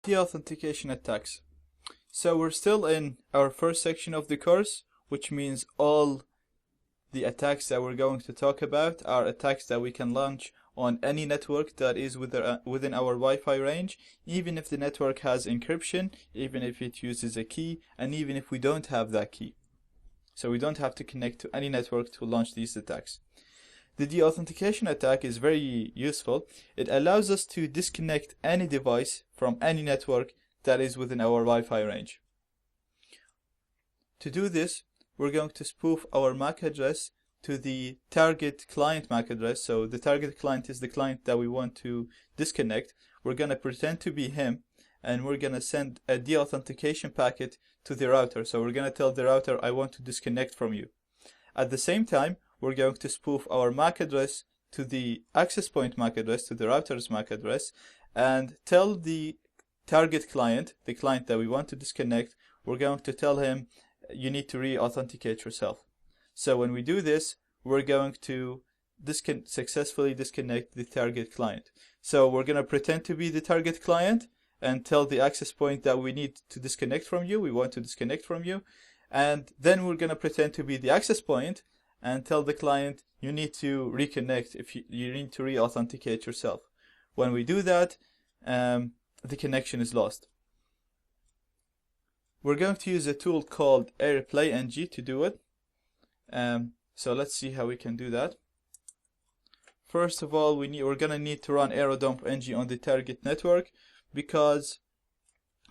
Deauthentication attacks. So we're still in our first section of the course, which means all the attacks that we're going to talk about are attacks that we can launch on any network that is within our Wi-Fi range, even if the network has encryption, even if it uses a key, and even if we don't have that key. So we don't have to connect to any network to launch these attacks. The deauthentication attack is very useful. It allows us to disconnect any device from any network that is within our Wi-Fi range. To do this, we're going to spoof our MAC address to the target client MAC address. So the target client is the client that we want to disconnect. We're going to pretend to be him, and we're going to send a deauthentication packet to the router. So we're going to tell the router, I want to disconnect from you. At the same time, we're going to spoof our MAC address to the access point MAC address, to the router's MAC address, and tell the target client, the client that we want to disconnect, we're going to tell him, you need to re-authenticate yourself. So when we do this, we're going to successfully disconnect the target client. So we're going to pretend to be the target client and tell the access point that we need to disconnect from you, we want to disconnect from you. And then we're going to pretend to be the access point and tell the client, you need to reconnect, if you need to re-authenticate yourself. When we do that, the connection is lost. We're going to use a tool called AirPlayNG to do it. So let's see how we can do that. First of all, we're going to need to run AeroDumpNG on the target network because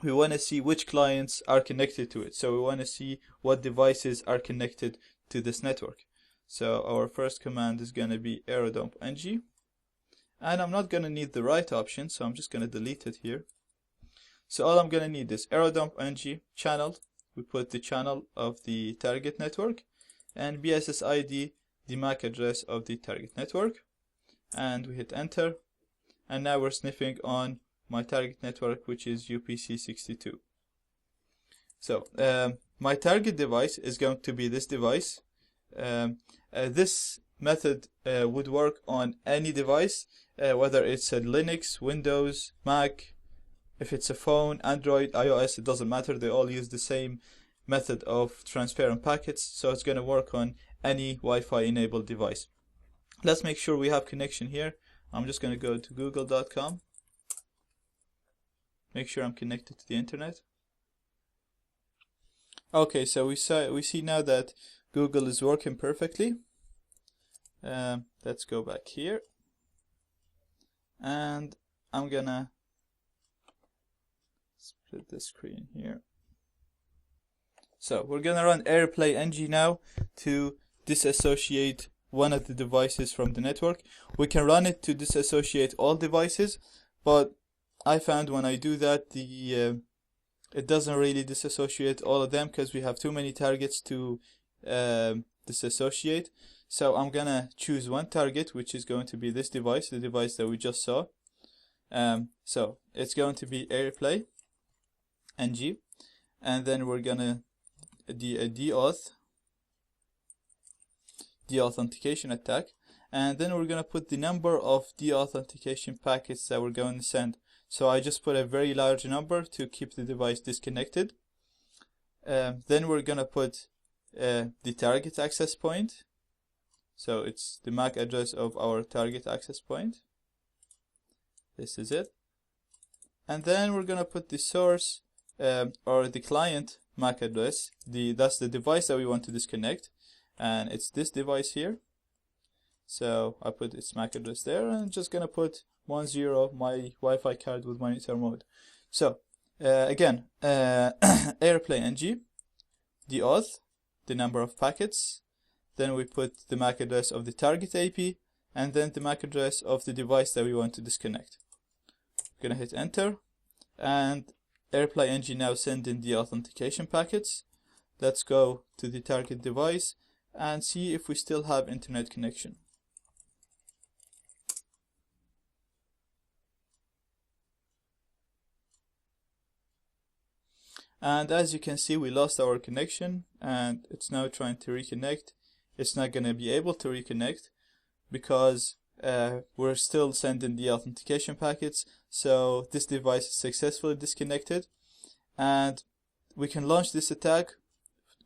we want to see which clients are connected to it. So we want to see what devices are connected to this network. So our first command is going to be AeroDumpNG. And I'm not going to need the right option, so I'm just going to delete it here. So all I'm going to need is AeroDumpNG channel. We put the channel of the target network, and BSSID, the MAC address of the target network. And we hit enter. And now we're sniffing on my target network, which is UPC62. So my target device is going to be this device. This method would work on any device, whether it's a Linux, Windows, Mac, if it's a phone, Android, iOS, it doesn't matter. They all use the same method of transferring packets, so it's going to work on any Wi-Fi enabled device. Let's make sure we have connection here. I'm just going to go to google.com. Make sure I'm connected to the internet. Okay, so we see now that Google is working perfectly. Let's go back here, and I'm gonna split the screen here. So we're gonna run AirPlayNG now to disassociate one of the devices from the network. We can run it to disassociate all devices, but I found when I do that, it doesn't really disassociate all of them because we have too many targets to disassociate. So I'm gonna choose one target, which is going to be this device, the device that we just saw. So it's going to be AirPlayNG, and then we're gonna deauthentication attack, and then we're gonna put the number of deauthentication packets that we're going to send. So I just put a very large number to keep the device disconnected. Then we're gonna put the target access point. So it's the MAC address of our target access point. This is it. And then we're gonna put the source or the client MAC address. That's the device that we want to disconnect, and it's this device here. So I put its MAC address there, and I'm just gonna put 10, my Wi-Fi card with monitor mode. So again, AirPlayNG, deauth, the number of packets, then we put the MAC address of the target AP, and then the MAC address of the device that we want to disconnect. I'm gonna hit enter, and AirPlayNG now send in the authentication packets. Let's go to the target device and see if we still have internet connection. And as you can see, we lost our connection, and it's now trying to reconnect. It's not going to be able to reconnect because we're still sending the authentication packets. So this device is successfully disconnected, and we can launch this attack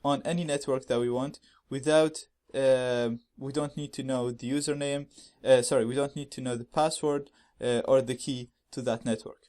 on any network that we want without we don't need to know the username, we don't need to know the password or the key to that network.